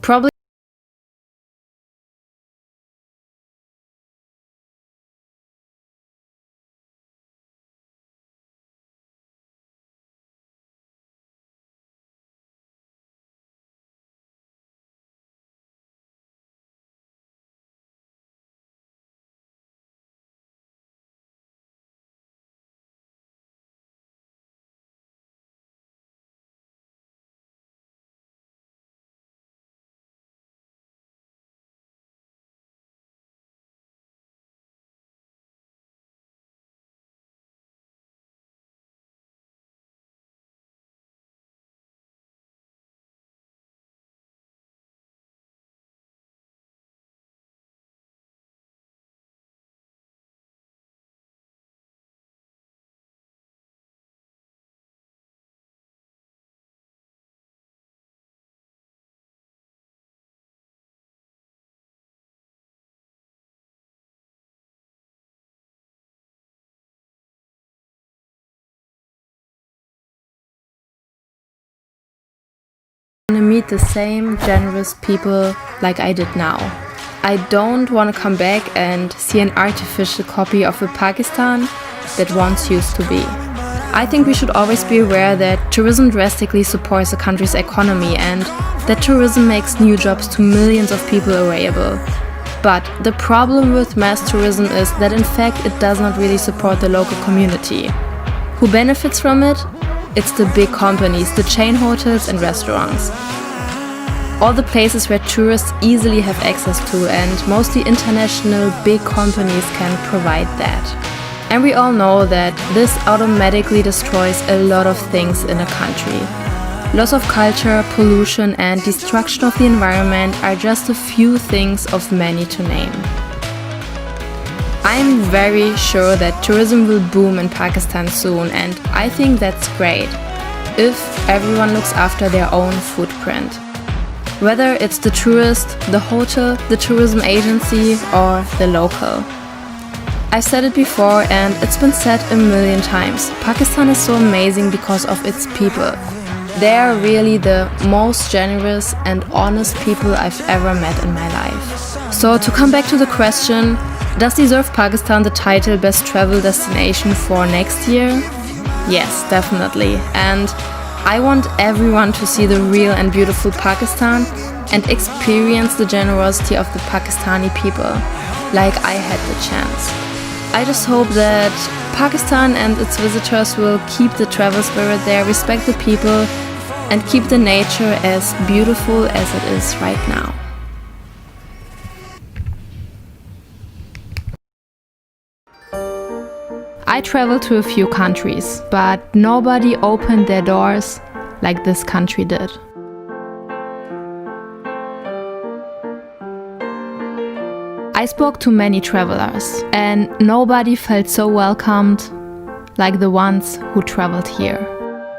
Probably want to meet the same generous people like I did now. I don't want to come back and see an artificial copy of a Pakistan that once used to be. I think we should always be aware that tourism drastically supports a country's economy and that tourism makes new jobs to millions of people available. But the problem with mass tourism is that in fact it does not really support the local community. Who benefits from it? It's the big companies, the chain hotels and restaurants. All the places where tourists easily have access to, and mostly international big companies can provide that. And we all know that this automatically destroys a lot of things in a country. Loss of culture, pollution and destruction of the environment are just a few things of many to name. I'm very sure that tourism will boom in Pakistan soon, and I think that's great if everyone looks after their own footprint. Whether it's the tourist, the hotel, the tourism agency or the local. I've said it before and it's been said a million times. Pakistan is so amazing because of its people. They are really the most generous and honest people I've ever met in my life. So to come back to the question, does deserve Pakistan the title Best Travel Destination for next year? Yes, definitely. And I want everyone to see the real and beautiful Pakistan and experience the generosity of the Pakistani people, like I had the chance. I just hope that Pakistan and its visitors will keep the travel spirit there, respect the people, and keep the nature as beautiful as it is right now. I traveled to a few countries, but nobody opened their doors like this country did. I spoke to many travelers, and nobody felt so welcomed like the ones who traveled here.